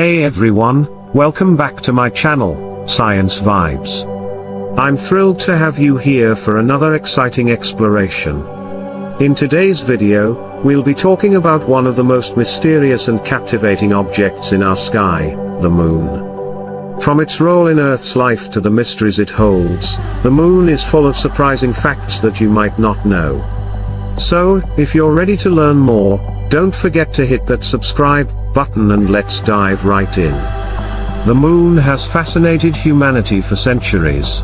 Hey everyone, welcome back to my channel, Science Vibes. I'm thrilled to have you here for another exciting exploration. In today's video, we'll be talking about one of the most mysterious and captivating objects in our sky, the Moon. From its role in Earth's life to the mysteries it holds, the Moon is full of surprising facts that you might not know. So, if you're ready to learn more, don't forget to hit that subscribe button and let's dive right in. The Moon has fascinated humanity for centuries.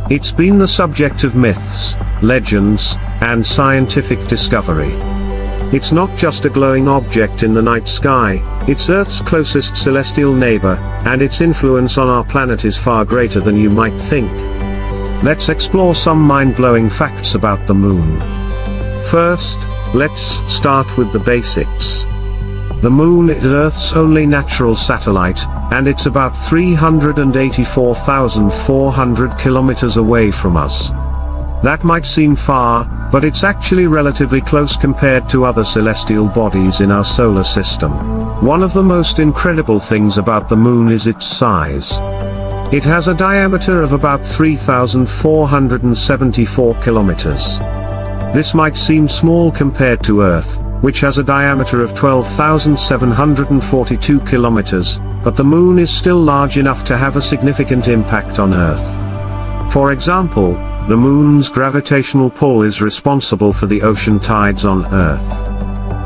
It's been the subject of myths, legends, and scientific discovery. It's not just a glowing object in the night sky, it's Earth's closest celestial neighbor, and its influence on our planet is far greater than you might think. Let's explore some mind-blowing facts about the Moon. First, let's start with the basics. The Moon is Earth's only natural satellite, and it's about 384,400 kilometers away from us. That might seem far, but it's actually relatively close compared to other celestial bodies in our solar system. One of the most incredible things about the Moon is its size. It has a diameter of about 3,474 kilometers. This might seem small compared to Earth, which has a diameter of 12,742 kilometers, but the Moon is still large enough to have a significant impact on Earth. For example, the Moon's gravitational pull is responsible for the ocean tides on Earth.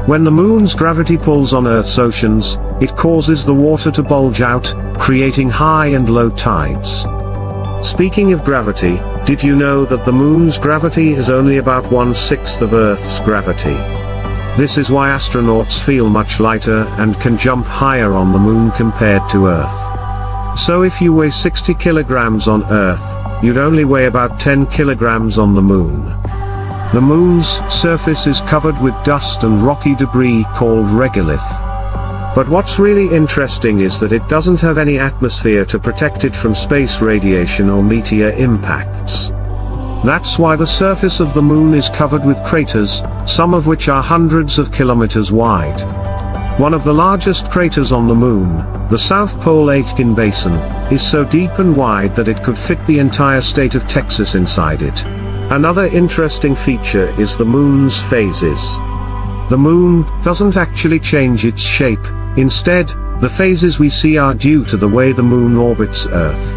When the Moon's gravity pulls on Earth's oceans, it causes the water to bulge out, creating high and low tides. Speaking of gravity, did you know that the Moon's gravity is only about 1/6 of Earth's gravity? This is why astronauts feel much lighter and can jump higher on the Moon compared to Earth. So if you weigh 60 kilograms on Earth, you'd only weigh about 10 kilograms on the Moon. The Moon's surface is covered with dust and rocky debris called regolith. But what's really interesting is that it doesn't have any atmosphere to protect it from space radiation or meteor impacts. That's why the surface of the Moon is covered with craters, some of which are hundreds of kilometers wide. One of the largest craters on the Moon, the South Pole Aitken Basin, is so deep and wide that it could fit the entire state of Texas inside it. Another interesting feature is the Moon's phases. The Moon doesn't actually change its shape, instead, the phases we see are due to the way the Moon orbits Earth.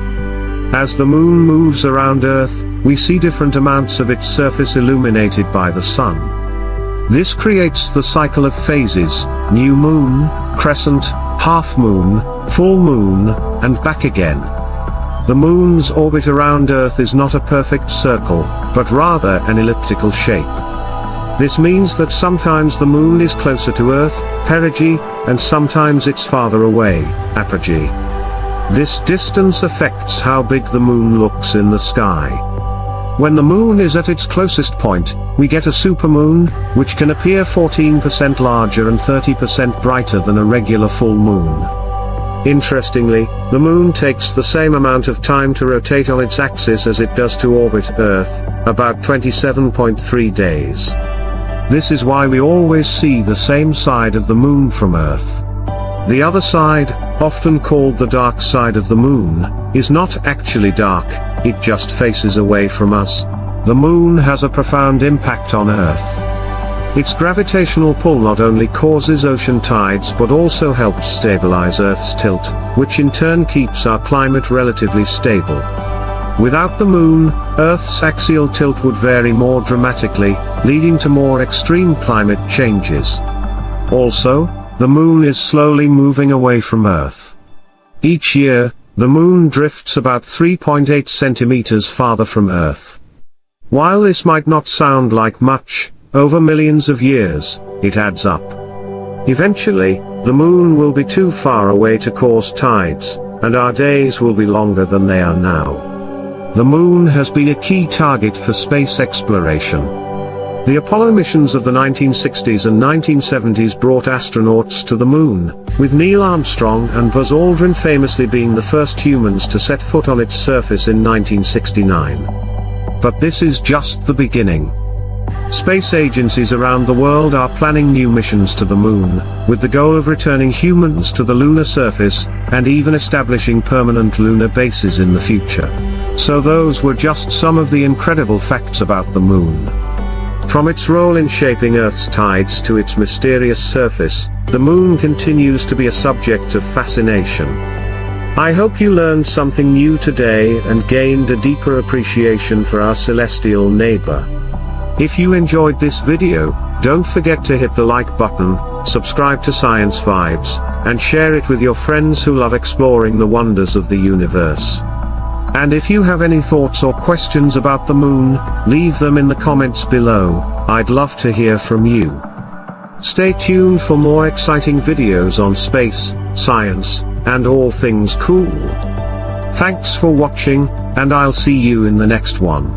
As the Moon moves around Earth, we see different amounts of its surface illuminated by the Sun. This creates the cycle of phases: new moon, crescent, half moon, full moon, and back again. The Moon's orbit around Earth is not a perfect circle, but rather an elliptical shape. This means that sometimes the Moon is closer to Earth, perigee, and sometimes it's farther away, apogee. This distance affects how big the Moon looks in the sky. When the Moon is at its closest point, we get a supermoon, which can appear 14% larger and 30% brighter than a regular full moon. Interestingly, the Moon takes the same amount of time to rotate on its axis as it does to orbit Earth, about 27.3 days. This is why we always see the same side of the Moon from Earth. The other side, often called the dark side of the Moon, is not actually dark, it just faces away from us. The Moon has a profound impact on Earth. Its gravitational pull not only causes ocean tides but also helps stabilize Earth's tilt, which in turn keeps our climate relatively stable. Without the Moon, Earth's axial tilt would vary more dramatically, leading to more extreme climate changes. Also, the Moon is slowly moving away from Earth. Each year, the Moon drifts about 3.8 centimeters farther from Earth. While this might not sound like much, over millions of years, it adds up. Eventually, the Moon will be too far away to cause tides, and our days will be longer than they are now. The Moon has been a key target for space exploration. The Apollo missions of the 1960s and 1970s brought astronauts to the Moon, with Neil Armstrong and Buzz Aldrin famously being the first humans to set foot on its surface in 1969. But this is just the beginning. Space agencies around the world are planning new missions to the moon, with the goal of returning humans to the lunar surface, and even establishing permanent lunar bases in the future. So those were just some of the incredible facts about the moon. From its role in shaping Earth's tides to its mysterious surface, the moon continues to be a subject of fascination. I hope you learned something new today and gained a deeper appreciation for our celestial neighbor. If you enjoyed this video, don't forget to hit the like button, subscribe to Science Vibes, and share it with your friends who love exploring the wonders of the universe. And if you have any thoughts or questions about the moon, leave them in the comments below. I'd love to hear from you. Stay tuned for more exciting videos on space, science, and all things cool. Thanks for watching, and I'll see you in the next one.